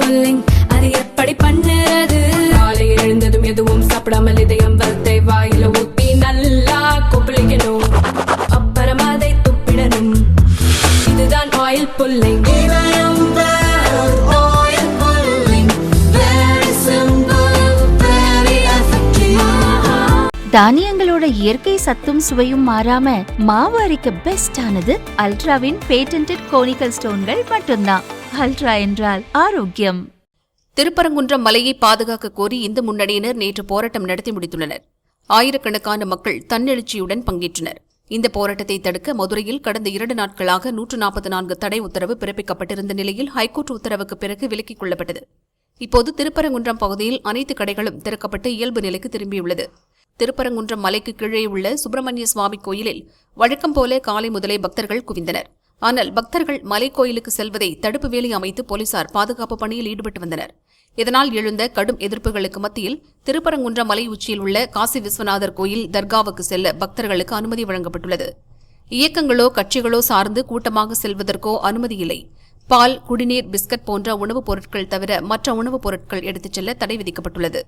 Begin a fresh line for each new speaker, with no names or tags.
Pulling, அது எப்படி பண்ணுறது? காலையில் எழுந்ததும் எதுவும் சாப்பிடாமல் இதயம் வளத்தை வாயில ஊத்தி நல்லா கொப்பளிக்கணும், அப்புறம் அதை துப்பிடணும். இதுதான் ஆயில் புல்லிங்.
தானியங்களோட இயற்கை சத்தும் சுவையும் மாறாம மாவு அரைக்க பெஸ்ட் ஆனது அல்ட்ராவின் பேட்டன்டட் கோனிக்கல் ஸ்டோன்கள் மட்டும்தான். அல்ட்ரா என்றால் ஆரோக்கியம்.
திருப்பரங்குன்றம் மலையை பாதுகாக்க கோரி இந்து முன்னணியினர் நேற்று போராட்டம் நடத்தி முடித்துள்ளனர். ஆயிரக்கணக்கான மக்கள் தன்னெழுச்சியுடன் பங்கேற்றனர். இந்த போராட்டத்தை தடுக்க மதுரையில் கடந்த 2 நாட்களாக 144 தடை உத்தரவு பிறப்பிக்கப்பட்டிருந்த நிலையில் ஹைகோர்ட் உத்தரவுக்கு பிறகு விலக்கிக் கொள்ளப்பட்டது. இப்போது திருப்பரங்குன்றம் பகுதியில் அனைத்து கடைகளும் திறக்கப்பட்டு இயல்பு நிலைக்கு திரும்பியுள்ளது. திருப்பரங்குன்றம் மலைக்கு கீழே உள்ள சுப்பிரமணிய சுவாமி கோயிலில் வழக்கம் போல காலை முதலே பக்தர்கள் குவிந்தனர். ஆனால் பக்தர்கள் மலைக்கோயிலுக்கு செல்வதை தடுப்பு வேலி அமைத்து போலீசார் பாதுகாப்பு பணியில் ஈடுபட்டு வந்தனர். இதனால் எழுந்த கடும் எதிர்ப்புகளுக்கு மத்தியில் திருப்பரங்குன்றம் மலை உச்சியில் உள்ள காசி விஸ்வநாதர் கோயில் தர்காவுக்கு செல்ல பக்தர்களுக்கு அனுமதி வழங்கப்பட்டுள்ளது. இயக்கங்களோ கட்சிகளோ சார்ந்து கூட்டமாக செல்வதற்கோ அனுமதி இல்லை. பால், குடிநீர், பிஸ்கட் போன்ற உணவுப் பொருட்கள் தவிர மற்ற உணவுப் பொருட்கள் எடுத்துச் செல்ல தடை விதிக்கப்பட்டுள்ளது.